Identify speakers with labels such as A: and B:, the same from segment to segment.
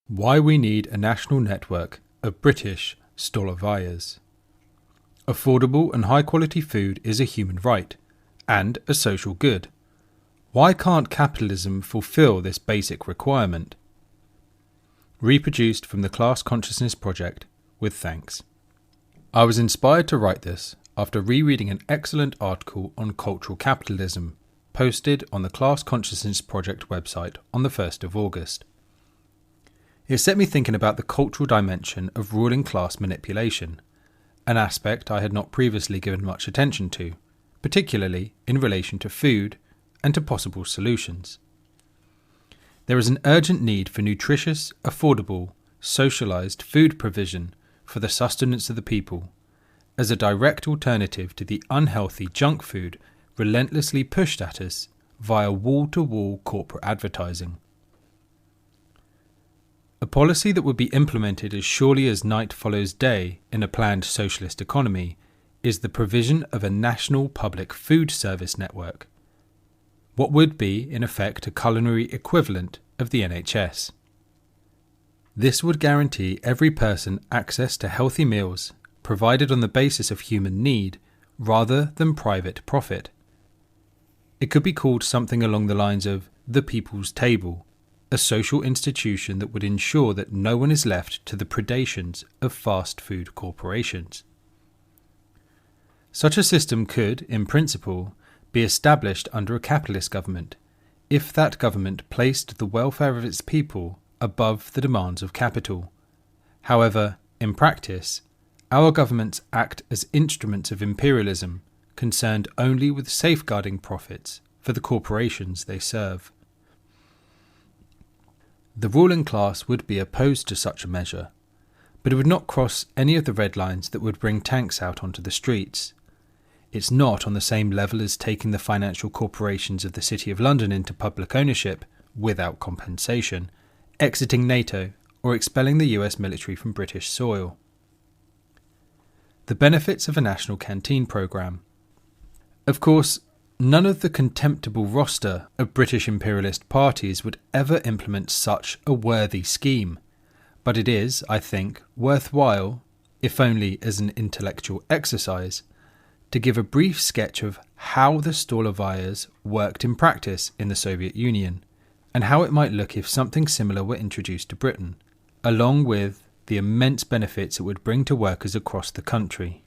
A: Why we need a national network of British stolovayas. Affordable and high-quality food is a human right and a social good. Why can't capitalism fulfil this basic requirement? Reproduced from the Class Consciousness Project, with thanks. I was inspired to write this after rereading an excellent article on cultural capitalism, posted on the Class Consciousness Project website on the 1st of August. It set me thinking about the cultural dimension of ruling class manipulation, an aspect I had not previously given much attention to, particularly in relation to food and to possible solutions. There is an urgent need for nutritious, affordable, socialised food provision for the sustenance of the people, as a direct alternative to the unhealthy junk food relentlessly pushed at us via wall-to-wall corporate advertising. A policy that would be implemented as surely as night follows day in a planned socialist economy is the provision of a national public food service network, what would be in effect a culinary equivalent of the NHS. This would guarantee every person access to healthy meals provided on the basis of human need rather than private profit. It could be called something along the lines of the People's Table, a social institution that would ensure that no one is left to the predations of fast food corporations. Such a system could, in principle, be established under a capitalist government, if that government placed the welfare of its people above the demands of capital. However, in practice, our governments act as instruments of imperialism, concerned only with safeguarding profits for the corporations they serve. The ruling class would be opposed to such a measure, but it would not cross any of the red lines that would bring tanks out onto the streets. It's not on the same level as taking the financial corporations of the City of London into public ownership without compensation, exiting NATO, or expelling the US military from British soil. The benefits of a national canteen programme. Of course, none of the contemptible roster of British imperialist parties would ever implement such a worthy scheme, but it is, I think, worthwhile, if only as an intellectual exercise, to give a brief sketch of how the stolovayas worked in practice in the Soviet Union, and how it might look if something similar were introduced to Britain, along with the immense benefits it would bring to workers across the country.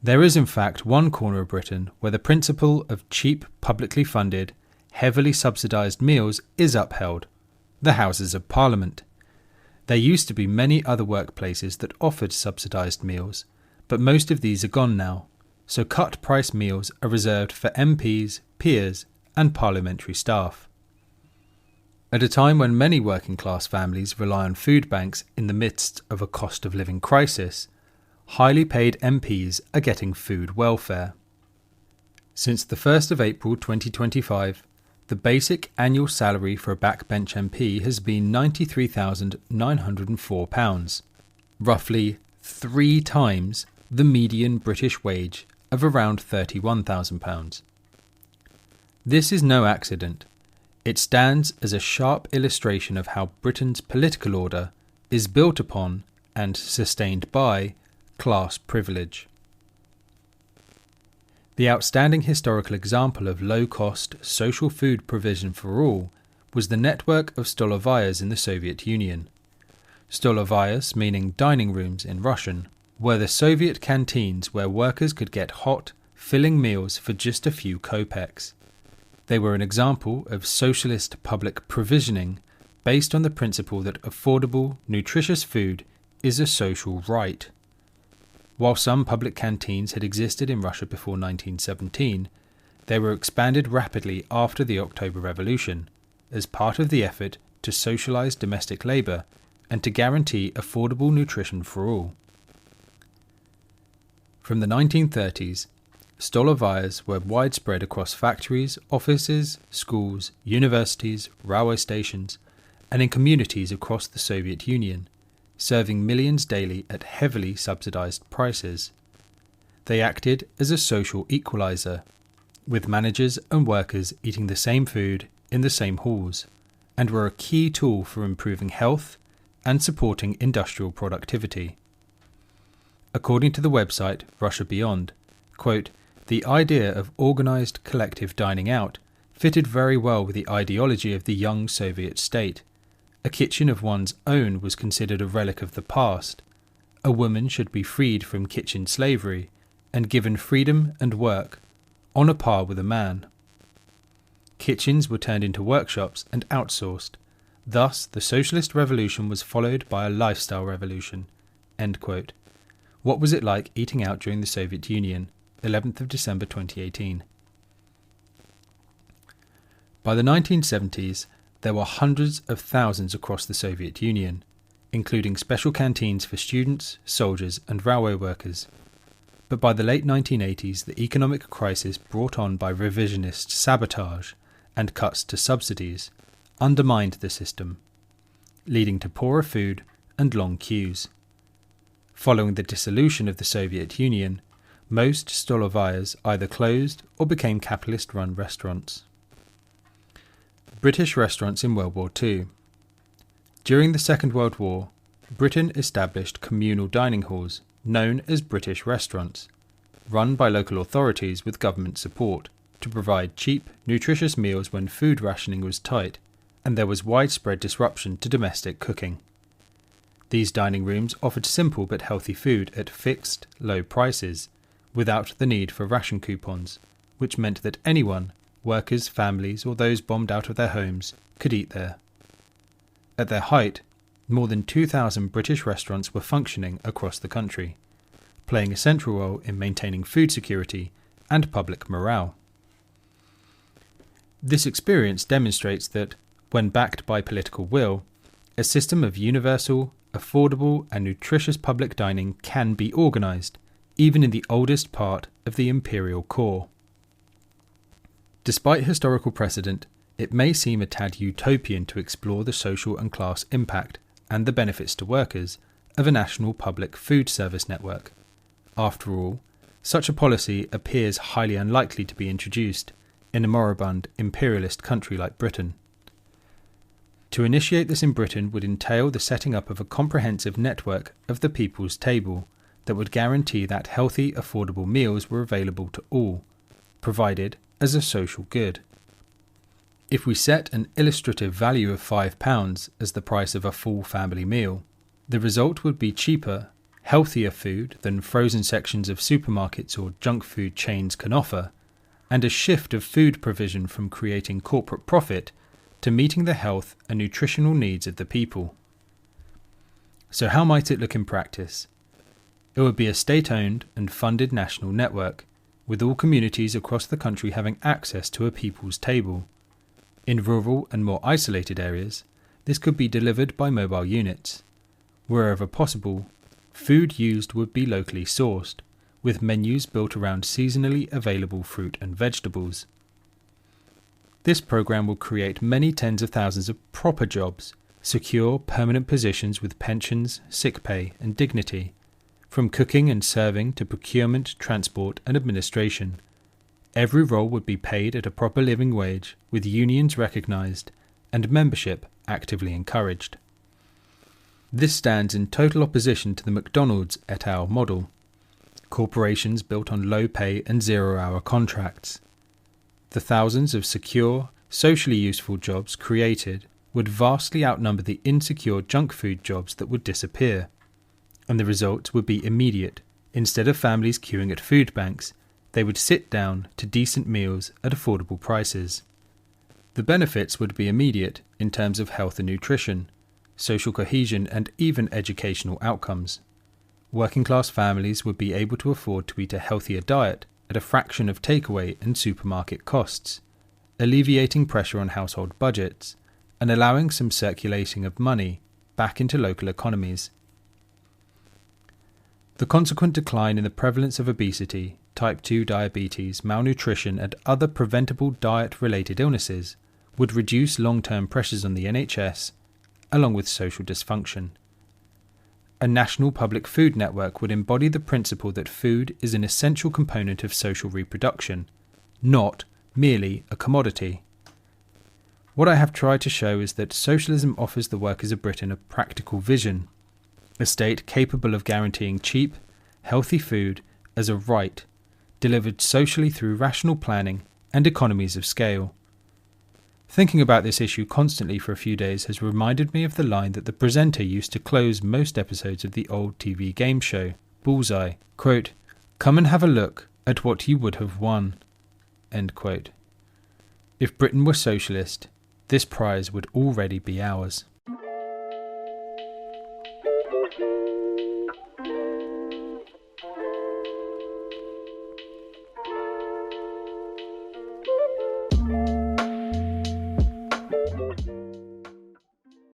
A: There is in fact one corner of Britain where the principle of cheap, publicly funded, heavily subsidised meals is upheld: the Houses of Parliament. There used to be many other workplaces that offered subsidised meals, but most of these are gone now, so cut-price meals are reserved for MPs, peers and parliamentary staff. At a time when many working-class families rely on food banks in the midst of a cost-of-living crisis, highly paid MPs are getting food welfare. Since the 1st of April 2025, the basic annual salary for a backbench MP has been £93,904, roughly 3 times the median British wage of around £31,000. This is no accident. It stands as a sharp illustration of how Britain's political order is built upon and sustained by class privilege. The outstanding historical example of low-cost social food provision for all was the network of stolovayas in the Soviet Union. Stolovayas, meaning dining rooms in Russian, were the Soviet canteens where workers could get hot, filling meals for just a few kopecks. They were an example of socialist public provisioning based on the principle that affordable, nutritious food is a social right. While some public canteens had existed in Russia before 1917, they were expanded rapidly after the October Revolution, as part of the effort to socialise domestic labour and to guarantee affordable nutrition for all. From the 1930s, stolovayas were widespread across factories, offices, schools, universities, railway stations, and in communities across the Soviet Union, serving millions daily at heavily subsidised prices. They acted as a social equaliser, with managers and workers eating the same food in the same halls, and were a key tool for improving health and supporting industrial productivity. According to the website Russia Beyond, quote, "The idea of organised collective dining out fitted very well with the ideology of the young Soviet state. A kitchen of one's own was considered a relic of the past. A woman should be freed from kitchen slavery and given freedom and work, on a par with a man. Kitchens were turned into workshops and outsourced. Thus, the socialist revolution was followed by a lifestyle revolution." End quote. What was it like eating out during the Soviet Union? 11th of December 2018. By the 1970s, there were hundreds of thousands across the Soviet Union, including special canteens for students, soldiers, and railway workers. But by the late 1980s, the economic crisis brought on by revisionist sabotage and cuts to subsidies undermined the system, leading to poorer food and long queues. Following the dissolution of the Soviet Union, most stolovayas either closed or became capitalist-run restaurants. British restaurants in World War II. During the Second World War, Britain established communal dining halls known as British restaurants, run by local authorities with government support, to provide cheap, nutritious meals when food rationing was tight and there was widespread disruption to domestic cooking. These dining rooms offered simple but healthy food at fixed, low prices, without the need for ration coupons, which meant that anyone, workers, families, or those bombed out of their homes, could eat there. At their height, more than 2,000 British restaurants were functioning across the country, playing a central role in maintaining food security and public morale. This experience demonstrates that, when backed by political will, a system of universal, affordable, and nutritious public dining can be organised, even in the oldest part of the imperial core. Despite historical precedent, it may seem a tad utopian to explore the social and class impact and the benefits to workers of a national public food service network. After all, such a policy appears highly unlikely to be introduced in a moribund imperialist country like Britain. To initiate this in Britain would entail the setting up of a comprehensive network of the people's table that would guarantee that healthy, affordable meals were available to all, provided as a social good. If we set an illustrative value of £5 as the price of a full family meal, the result would be cheaper, healthier food than frozen sections of supermarkets or junk food chains can offer, and a shift of food provision from creating corporate profit to meeting the health and nutritional needs of the people. So how might it look in practice? It would be a state-owned and funded national network, with all communities across the country having access to a people's table. In rural and more isolated areas, this could be delivered by mobile units. Wherever possible, food used would be locally sourced, with menus built around seasonally available fruit and vegetables. This program will create many tens of thousands of proper jobs, secure permanent positions with pensions, sick pay and dignity, from cooking and serving to procurement, transport and administration. Every role would be paid at a proper living wage, with unions recognised and membership actively encouraged. This stands in total opposition to the McDonald's et al. Model, corporations built on low pay and zero-hour contracts. The thousands of secure, socially useful jobs created would vastly outnumber the insecure junk food jobs that would disappear, and the result would be immediate. Instead of families queuing at food banks, they would sit down to decent meals at affordable prices. The benefits would be immediate in terms of health and nutrition, social cohesion and even educational outcomes. Working class families would be able to afford to eat a healthier diet at a fraction of takeaway and supermarket costs, alleviating pressure on household budgets and allowing some circulating of money back into local economies. The consequent decline in the prevalence of obesity, type 2 diabetes, malnutrition and other preventable diet-related illnesses would reduce long-term pressures on the NHS, along with social dysfunction. a national public food network would embody the principle that food is an essential component of social reproduction, not merely a commodity. What I have tried to show is that socialism offers the workers of Britain a practical vision, a state capable of guaranteeing cheap, healthy food as a right, delivered socially through rational planning and economies of scale. Thinking about this issue constantly for a few days has reminded me of the line that the presenter used to close most episodes of the old TV game show, Bullseye, quote, "Come and have a look at what you would have won," end quote. If Britain were socialist, this prize would already be ours.